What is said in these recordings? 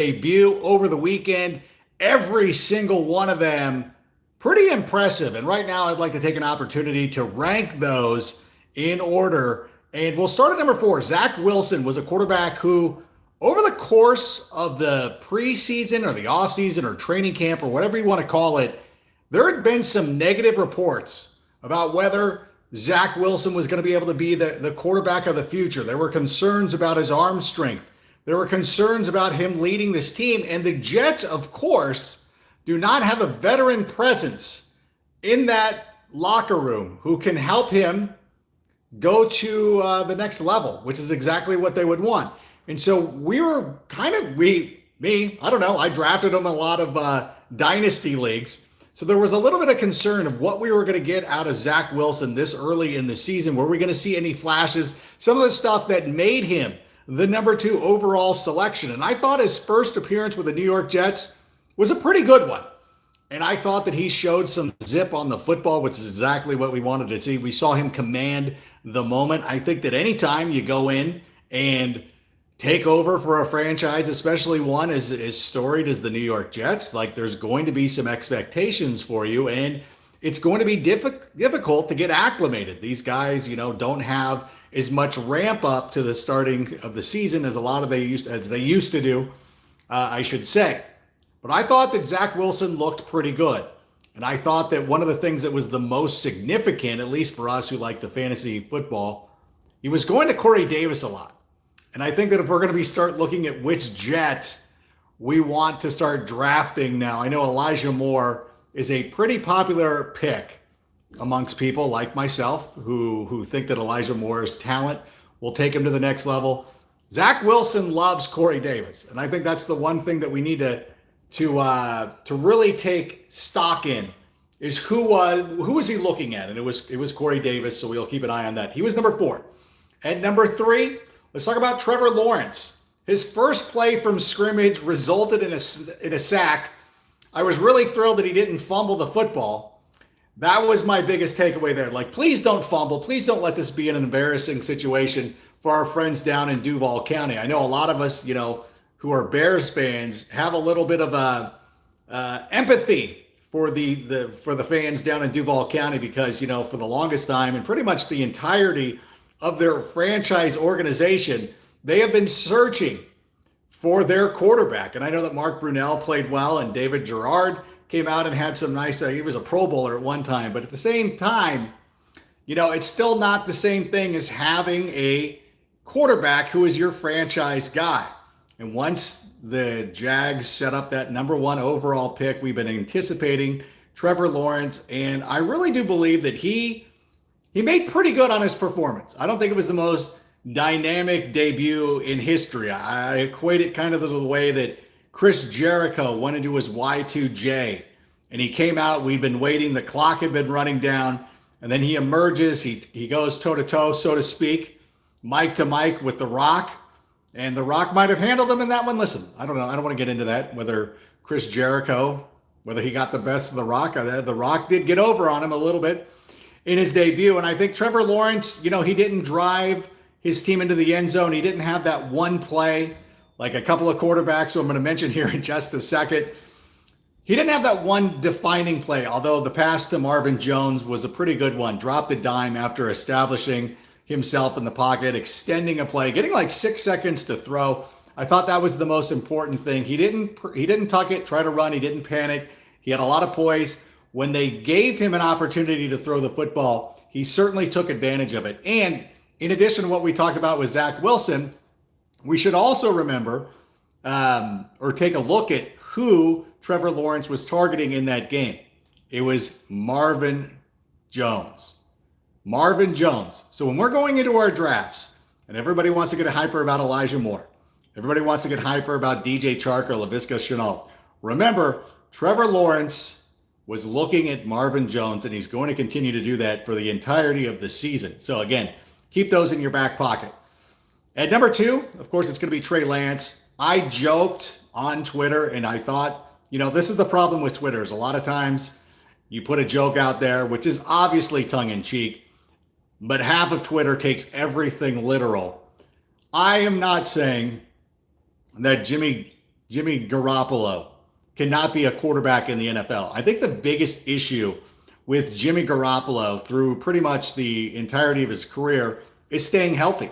debut over the weekend. Every single one of them pretty impressive. And right now, I'd like to take an opportunity to rank those in order. And we'll start at number 4. Zach Wilson was a quarterback who, over the course of the preseason or the offseason or training camp or whatever you want to call it, there had been some negative reports about whether Zach Wilson was going to be able to be the quarterback of the future. There were concerns about his arm strength. There were concerns about him leading this team. And the Jets, of course, do not have a veteran presence in that locker room who can help him go to the next level, which is exactly what they would want. And so we were kind of, I don't know, I drafted him in a lot of dynasty leagues. So there was a little bit of concern of what we were going to get out of Zach Wilson this early in the season. Were we going to see any flashes? Some of the stuff that made him the number 2 overall selection. And I thought his first appearance with the New York Jets was a pretty good one. And I thought that he showed some zip on the football, which is exactly what we wanted to see. We saw him command the moment. I think that anytime you go in and take over for a franchise, especially one as storied as the New York Jets, like there's going to be some expectations for you, and it's going to be difficult to get acclimated. These guys, don't have as much ramp up to the starting of the season as they used to do, I should say. But I thought that Zach Wilson looked pretty good. And I thought that one of the things that was the most significant, at least for us who like the fantasy football, he was going to Corey Davis a lot. And I think that if we're going to start looking at which Jet we want to start drafting now, I know Elijah Moore is a pretty popular pick amongst people like myself who think that Elijah Moore's talent will take him to the next level. Zach Wilson loves Corey Davis. And I think that's the one thing that we need to really take stock in is who was he looking at? And it was Corey Davis, so we'll keep an eye on that. He was number 4. At number 3, let's talk about Trevor Lawrence. His first play from scrimmage resulted in a sack. I was really thrilled that he didn't fumble the football. That was my biggest takeaway there. Like, please don't fumble. Please don't let this be an embarrassing situation for our friends down in Duval County. I know a lot of us, who are Bears fans have a little bit of empathy for the fans down in Duval County because, for the longest time and pretty much the entirety of their franchise organization, they have been searching for their quarterback. And I know that Mark Brunell played well and David Gerard came out and had some nice, he was a Pro Bowler at one time. But at the same time, it's still not the same thing as having a quarterback who is your franchise guy. And once the Jags set up that number 1 overall pick, we've been anticipating Trevor Lawrence. And I really do believe that he made pretty good on his performance. I don't think it was the most dynamic debut in history. I equate it kind of to the way that Chris Jericho went into his Y2J and he came out. We'd been waiting. The clock had been running down. And then he emerges. He goes toe-to-toe, so to speak, mic to mic with The Rock. And The Rock might have handled him in that one. Listen, I don't know. I don't want to get into that, whether Chris Jericho, whether he got the best of The Rock. The Rock did get over on him a little bit in his debut. And I think Trevor Lawrence, he didn't drive his team into the end zone. He didn't have that one play like a couple of quarterbacks who I'm going to mention here in just a second. He didn't have that one defining play, although the pass to Marvin Jones was a pretty good one. Dropped the dime after establishing himself in the pocket, extending a play, getting like 6 seconds to throw. I thought that was the most important thing. He didn't tuck it, try to run. He didn't panic. He had a lot of poise. When they gave him an opportunity to throw the football, he certainly took advantage of it. And in addition to what we talked about with Zach Wilson, we should also remember or take a look at who Trevor Lawrence was targeting in that game. It was Marvin Jones. Marvin Jones. So when we're going into our drafts, and everybody wants to get hyper about Elijah Moore, everybody wants to get hyper about DJ Chark or Laviska Shenault, remember, Trevor Lawrence was looking at Marvin Jones, and he's going to continue to do that for the entirety of the season. So again, keep those in your back pocket. At number 2, of course, it's going to be Trey Lance. I joked on Twitter, and I thought, this is the problem with Twitter. Is a lot of times you put a joke out there, which is obviously tongue-in-cheek, but half of Twitter takes everything literal. I am not saying that Jimmy Jimmy Garoppolo cannot be a quarterback in the NFL. I think the biggest issue with Jimmy Garoppolo through pretty much the entirety of his career is staying healthy.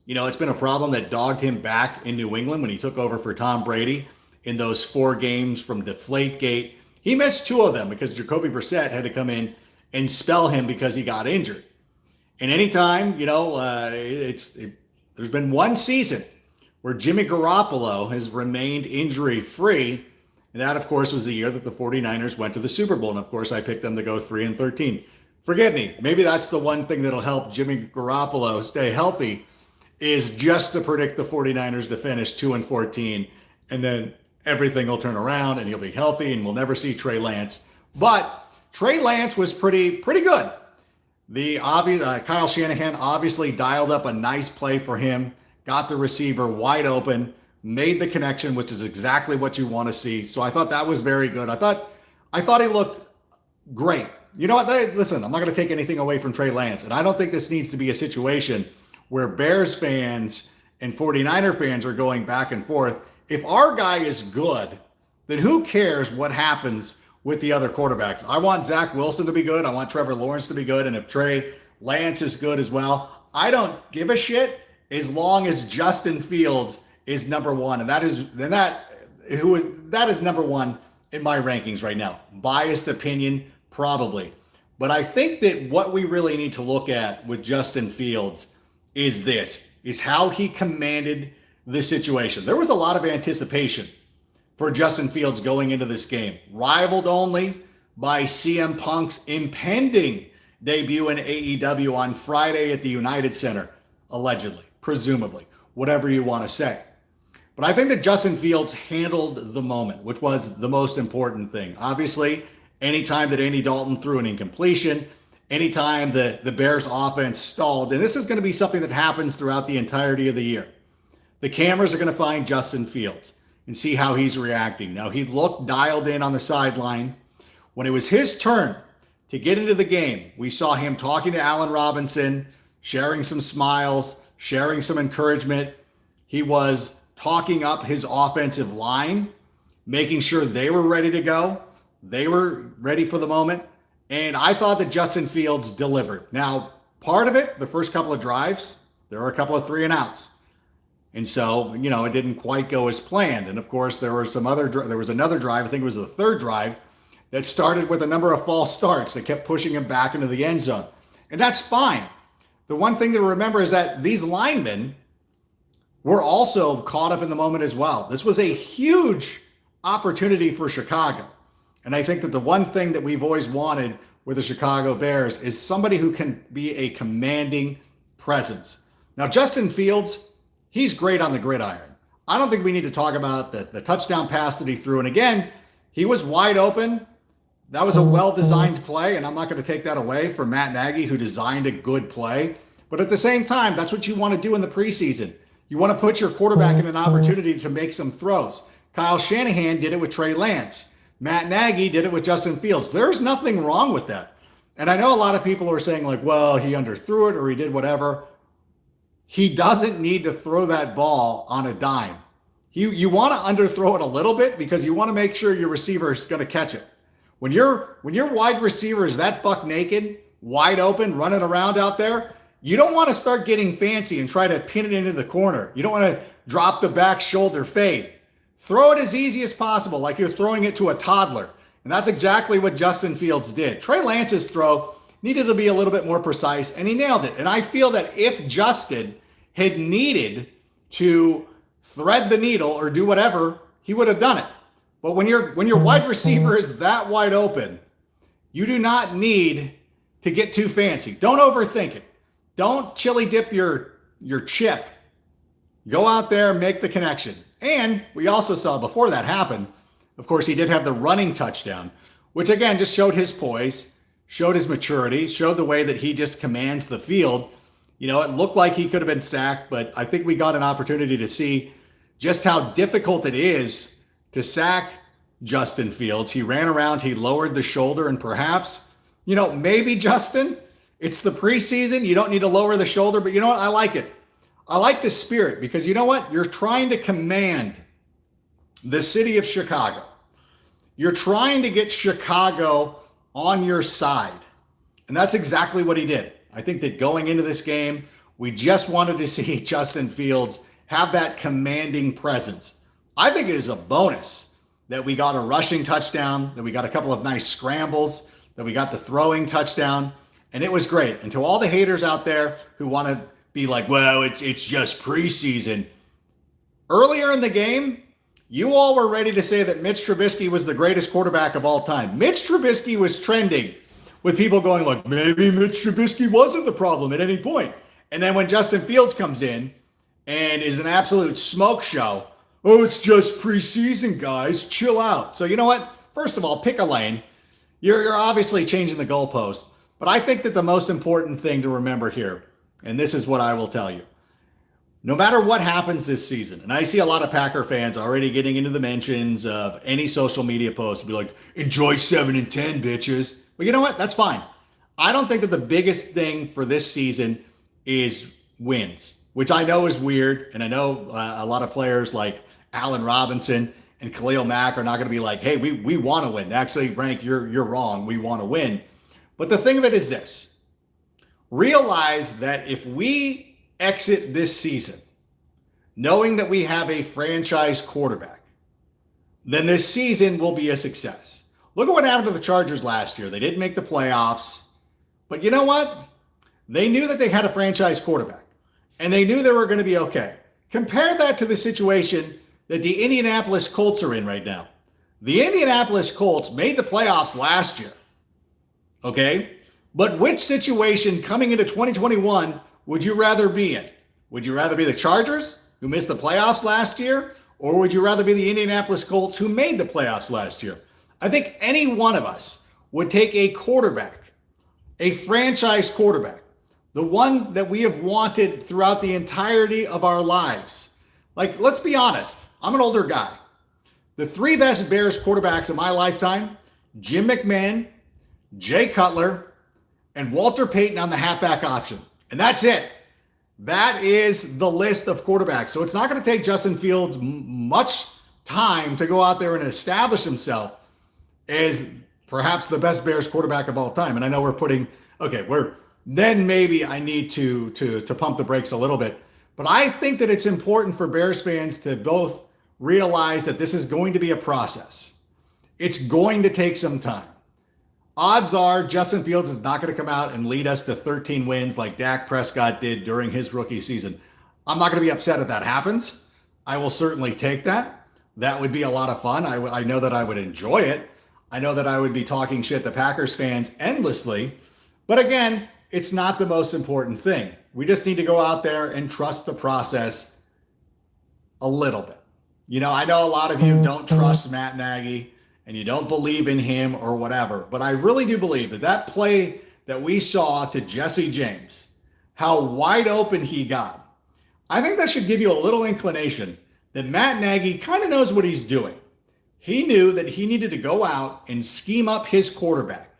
It's been a problem that dogged him back in New England when he took over for Tom Brady in those 4 games from Deflategate. He missed 2 of them because Jacoby Brissett had to come in and spell him because he got injured. And anytime, there's been one season where Jimmy Garoppolo has remained injury-free, and that, of course, was the year that the 49ers went to the Super Bowl. And, of course, I picked them to go 3-13. Forgive me. Maybe that's the one thing that'll help Jimmy Garoppolo stay healthy is just to predict the 49ers to finish 2-14, and then everything will turn around and he'll be healthy and we'll never see Trey Lance. But Trey Lance was pretty good. The obvious Kyle Shanahan obviously dialed up a nice play for him, got the receiver wide open, made the connection, which is exactly what you want to see. So I thought that was very good. I thought he looked great. You know what? Listen, I'm not going to take anything away from Trey Lance, and I don't think this needs to be a situation where Bears fans and 49er fans are going back and forth. If our guy is good, then who cares what happens with the other quarterbacks? I want Zach Wilson to be good. I want Trevor Lawrence to be good. And if Trey Lance is good as well, I don't give a shit as long as Justin Fields is number 1. And that is number 1 in my rankings right now. Biased opinion, probably. But I think that what we really need to look at with Justin Fields is how he commanded the situation. There was a lot of anticipation for Justin Fields going into this game, rivaled only by CM Punk's impending debut in AEW on Friday at the United Center, allegedly, presumably, whatever you want to say. But I think that Justin Fields handled the moment, which was the most important thing. Obviously, anytime that Andy Dalton threw an incompletion, anytime the Bears offense stalled, and this is going to be something that happens throughout the entirety of the year, the cameras are going to find Justin Fields and see how he's reacting. Now, he looked dialed in on the sideline. When it was his turn to get into the game, we saw him talking to Allen Robinson, sharing some smiles, sharing some encouragement. He was talking up his offensive line, making sure they were ready to go. They were ready for the moment. And I thought that Justin Fields delivered. Now, part of it, the first couple of drives, there were a couple of 3-and-outs. And so, it didn't quite go as planned. And of course, there was another drive, I think it was the third drive, that started with a number of false starts that kept pushing him back into the end zone. And that's fine. The one thing to remember is that these linemen were also caught up in the moment as well. This was a huge opportunity for Chicago. And I think that the one thing that we've always wanted with the Chicago Bears is somebody who can be a commanding presence. Now, Justin Fields, he's great on the gridiron. I don't think we need to talk about the touchdown pass that he threw. And again, he was wide open. That was a well-designed play, and I'm not going to take that away from Matt Nagy, who designed a good play. But at the same time, that's what you want to do in the preseason. You want to put your quarterback in an opportunity to make some throws. Kyle Shanahan did it with Trey Lance. Matt Nagy did it with Justin Fields. There's nothing wrong with that. And I know a lot of people are saying well, he underthrew it or he did whatever. He doesn't need to throw that ball on a dime. You want to underthrow it a little bit because you want to make sure your receiver is going to catch it. When your wide receiver is that buck naked, wide open, running around out there, you don't want to start getting fancy and try to pin it into the corner. You don't want to drop the back shoulder fade. Throw it as easy as possible, like you're throwing it to a toddler. And that's exactly what Justin Fields did. Trey Lance's throw needed to be a little bit more precise, and he nailed it. And I feel that if Justin had needed to thread the needle or do whatever, he would have done it. But when your wide receiver is that wide open, you do not need to get too fancy. Don't overthink it. Don't chili dip your chip. Go out there, make the connection. And we also saw before that happened, of course, he did have the running touchdown, which again just showed his poise, showed his maturity, showed the way that he just commands the field. It looked like he could have been sacked, but I think we got an opportunity to see just how difficult it is to sack Justin Fields. He ran around, he lowered the shoulder, and perhaps, maybe Justin, it's the preseason. You don't need to lower the shoulder, but you know what? I like it. I like the spirit because you know what? You're trying to command the city of Chicago. You're trying to get Chicago on your side. And that's exactly what he did. I think that going into this game, we just wanted to see Justin Fields have that commanding presence. I think it is a bonus that we got a rushing touchdown, that we got a couple of nice scrambles, that we got the throwing touchdown, and it was great. And to all the haters out there who want to be like, well, it's just preseason. Earlier in the game, you all were ready to say that Mitch Trubisky was the greatest quarterback of all time. Mitch Trubisky was trending with people going like, maybe Mitch Trubisky wasn't the problem at any point. And then when Justin Fields comes in and is an absolute smoke show, oh, it's just preseason, guys, chill out. So you know what? First of all, pick a lane. You're obviously changing the goalpost. But I think that the most important thing to remember here, and this is what I will tell you, no matter what happens this season, and I see a lot of Packer fans already getting into the mentions of any social media post, be like, enjoy 7-10, bitches. But you know what? That's fine. I don't think that the biggest thing for this season is wins, which I know is weird. And I know a lot of players like Allen Robinson and Khalil Mack are not going to be like, hey, we want to win. Actually, Frank, you're wrong. We want to win. But the thing of it is this. Realize that if we exit this season knowing that we have a franchise quarterback, then this season will be a success. Look at what happened to the Chargers last year. They didn't make the playoffs, but you know what? They knew that they had a franchise quarterback, and they knew they were going to be okay. Compare that to the situation that the Indianapolis Colts are in right now. The Indianapolis Colts made the playoffs last year, okay? But which situation coming into 2021 would you rather be in? Would you rather be the Chargers, who missed the playoffs last year, or would you rather be the Indianapolis Colts, who made the playoffs last year? I think any one of us would take a quarterback, a franchise quarterback, the one that we have wanted throughout the entirety of our lives. Like, let's be honest, I'm an older guy. The three best Bears quarterbacks of my lifetime, Jim McMahon, Jay Cutler, and Walter Payton on the halfback option. And that's it. That is the list of quarterbacks. So it's not going to take Justin Fields much time to go out there and establish himself as perhaps the best Bears quarterback of all time. And I know then maybe I need to pump the brakes a little bit. But I think that it's important for Bears fans to both realize that this is going to be a process. It's going to take some time. Odds are Justin Fields is not going to come out and lead us to 13 wins like Dak Prescott did during his rookie season. I'm not going to be upset if that happens. I will certainly take that. That would be a lot of fun. I know that I would enjoy it. I know that I would be talking shit to Packers fans endlessly. But again, it's not the most important thing. We just need to go out there and trust the process a little bit. You know, I know a lot of you don't trust Matt Nagy and you don't believe in him or whatever, but I really do believe that that play that we saw to Jesse James, how wide open he got, I think that should give you a little inclination that Matt Nagy kind of knows what he's doing. He knew that he needed to go out and scheme up his quarterback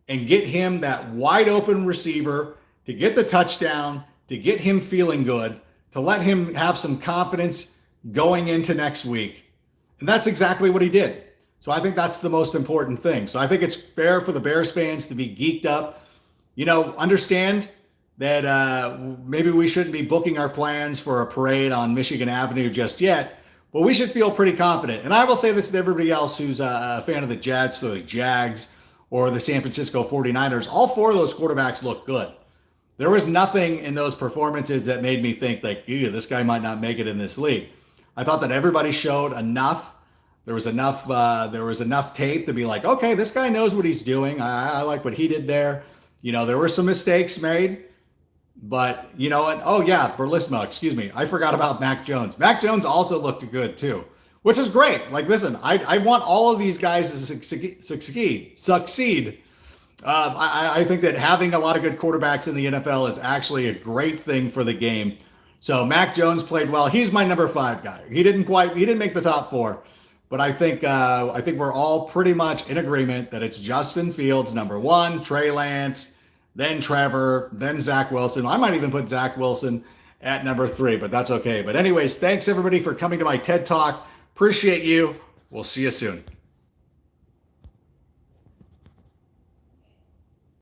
and get him that wide open receiver to get the touchdown, to get him feeling good, to let him have some confidence going into next week. And that's exactly what he did. So I think that's the most important thing. So I think it's fair for the Bears fans to be geeked up. You know, understand that maybe we shouldn't be booking our plans for a parade on Michigan Avenue just yet, but we should feel pretty confident. And I will say this to everybody else who's a fan of the Jets, so the Jags, or the San Francisco 49ers. All four of those quarterbacks look good. There was nothing in those performances that made me think like, this guy might not make it in this league. I thought that everybody showed enough. There was enough tape to be like, okay, this guy knows what he's doing. I like what he did there. You know, there were some mistakes made, but you know what? Oh yeah, Berlismo, excuse me. I forgot about Mac Jones. Mac Jones also looked good too, which is great. Like, listen, I want all of these guys to succeed. I think that having a lot of good quarterbacks in the NFL is actually a great thing for the game. So Mac Jones played well. He's my number 5 guy. He didn't make the top 4. But I think we're all pretty much in agreement that it's Justin Fields, number 1, Trey Lance, then Trevor, then Zach Wilson. I might even put Zach Wilson at number 3, but that's okay. But anyways, thanks everybody for coming to my TED Talk Appreciate you. We'll see you soon.